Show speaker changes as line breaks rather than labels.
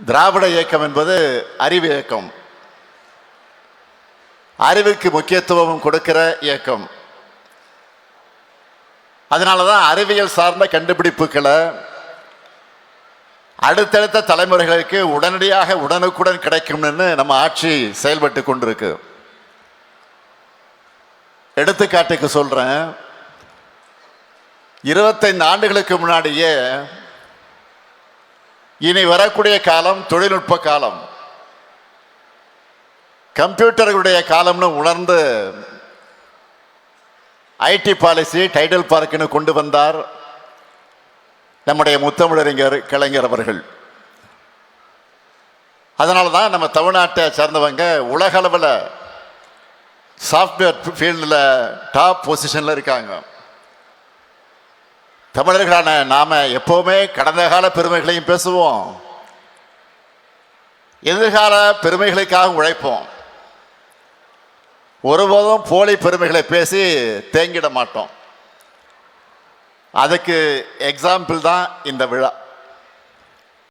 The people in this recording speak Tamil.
திராவிட இயக்கம் என்பது அறிவு இயக்கம், அறிவுக்கு முக்கியத்துவம் கொடுக்கிற இயக்கம். அதனாலதான் அறிவியல் சார்ந்த கண்டுபிடிப்புகளை அடுத்தடுத்த தலைமுறைகளுக்கு உடனடியாக உடனுக்குடன் கிடைக்கும்னு நம்ம ஆட்சி செயல்பட்டு கொண்டிருக்கு. எடுத்துக்காட்டுக்கு சொல்றேன், 25 ஆண்டுகளுக்கு முன்னாடியே இனி வரக்கூடிய காலம் தொழில்நுட்ப காலம், கம்ப்யூட்டர்களுடைய காலம்னு உணர்ந்து ஐடி பாலிசி டைடல் பார்க்குன்னு கொண்டு வந்தார் நம்முடைய முத்தமிழறிஞர் கலைஞர் அவர்கள். அதனால தான் நம்ம தமிழ்நாட்டை சேர்ந்தவங்க உலக அளவில் சாஃப்ட்வேர் ஃபீல்டில் டாப் பொசிஷனில் இருக்காங்க. தமிழர்களான நாம எப்பவுமே கடந்த கால பெருமைகளையும் பேசுவோம், எதிர்கால பெருமைகளுக்காக உழைப்போம். ஒருபோதும் போலி பெருமைகளை பேசி தேங்கிட மாட்டோம். அதுக்கு எக்ஸாம்பிள் தான் இந்த விழா.